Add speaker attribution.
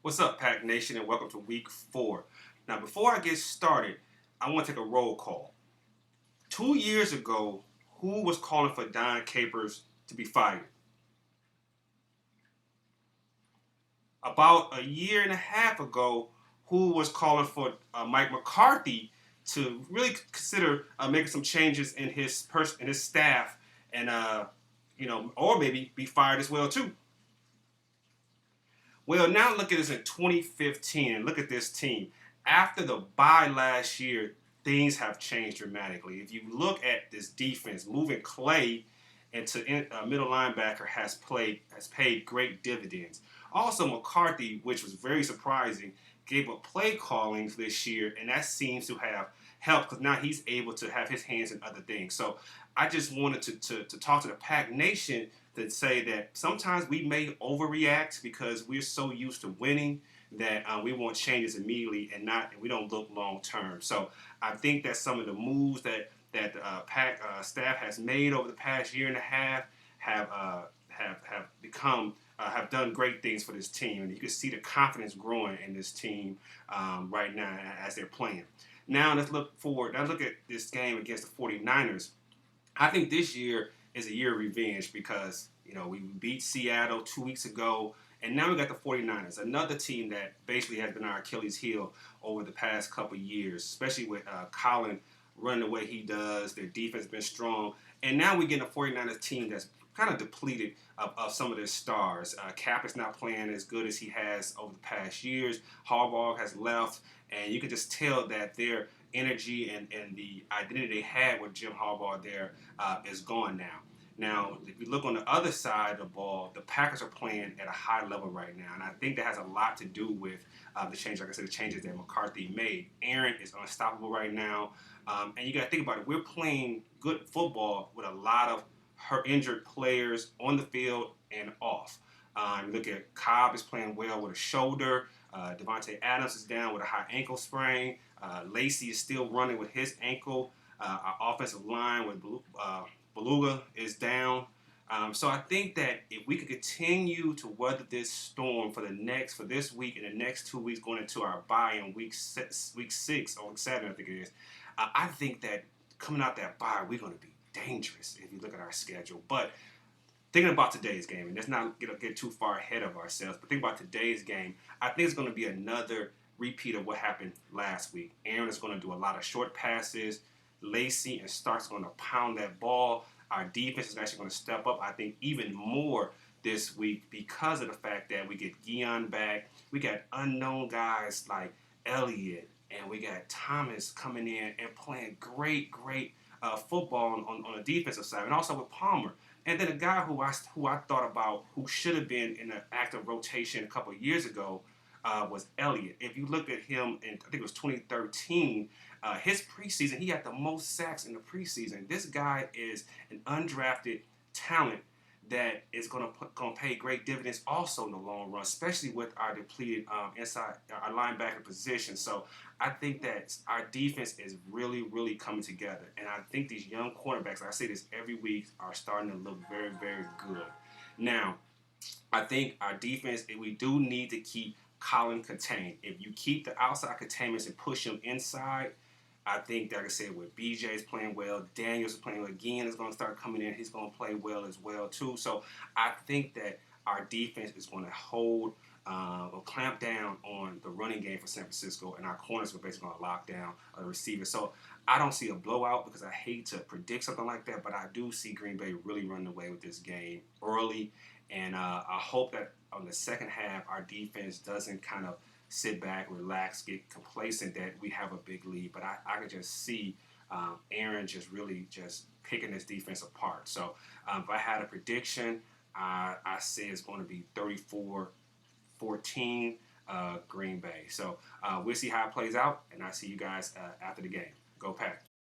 Speaker 1: What's up, Pack Nation, and welcome to Week 4. Now, before I get started, I want to take a roll call. 2 years ago, who was calling for Don Capers to be fired? About a year and a half ago, who was calling for Mike McCarthy to really consider making some changes in his staff, and or maybe be fired as well too? Well, now look at this in 2015 and look at this team. After the bye last year, things have changed dramatically. If you look at this defense, moving Clay into middle linebacker has paid great dividends. Also, McCarthy, which was very surprising, gave up play callings this year, and that seems to have helped because now he's able to have his hands in other things. So I just wanted to talk to the Pack Nation that say that sometimes we may overreact because we're so used to winning that we want changes immediately and we don't look long term. So I think that some of the moves that the Pack staff has made over the past year and a half have done great things for this team, and you can see the confidence growing in this team right now as they're playing. Now let's look forward. Let's look at this game against the 49ers. I think this year is a year of revenge because, we beat Seattle 2 weeks ago, and now we got the 49ers, another team that basically has been our Achilles heel over the past couple years, especially with Colin running the way he does. Their defense has been strong, and now we get a 49ers team that's kind of depleted of some of their stars. Cap is not playing as good as he has over the past years. Harbaugh has left, and you can just tell that their energy and the identity they had with Jim Harbaugh there is gone now. Now, if you look on the other side of the ball, the Packers are playing at a high level right now, and I think that has a lot to do with the change, like I said, the changes that McCarthy made. Aaron is unstoppable right now, and you got to think about it. We're playing good football with a lot of injured players on the field and off. Look at Cobb is playing well with a shoulder. Devontae Adams is down with a high ankle sprain. Lacey is still running with his ankle. Our offensive line with Beluga is down. So I think that if we could continue to weather this storm for this week and the next 2 weeks going into our bye in week 6 or week 7, I think it is, I think that coming out that bye, we're going to be dangerous if you look at our schedule. But thinking about today's game, and let's not get too far ahead of ourselves, but think about today's game, I think it's going to be another repeat of what happened last week. Aaron is going to do a lot of short passes. Lacey and Stark's going to pound that ball. Our defense is actually going to step up, I think, even more this week because of the fact that we get Gion back. We got unknown guys like Elliott, and we got Thomas coming in and playing great football on the defensive side, and also with Palmer. And then a guy who I thought about who should have been in an active rotation a couple of years ago was Elliott. If you look at him in, I think it was 2013, his preseason, he had the most sacks in the preseason. This guy is an undrafted talent that is going to pay great dividends also in the long run, especially with our depleted inside our linebacker position. So I think that our defense is really coming together, and I think these young cornerbacks, I say this every week, are starting to look very good. Now, I think our defense, we do need to keep Colin contained. If you keep the outside containments and push him inside, I think, like I said, with BJ is playing well, Daniels is playing well, again is going to start coming in. He's going to play well as well, too. So I think that our defense is going to hold or clamp down on the running game for San Francisco, and our corners are basically going to lock down the receiver. So I don't see a blowout because I hate to predict something like that, but I do see Green Bay really running away with this game early, and I hope that on the second half our defense doesn't kind of sit back, relax, get complacent that we have a big lead. But I could just see Aaron just really just picking this defense apart. So if I had a prediction, I say it's going to be 34-14 Green Bay. So we'll see how it plays out, and I'll see you guys after the game. Go Pack.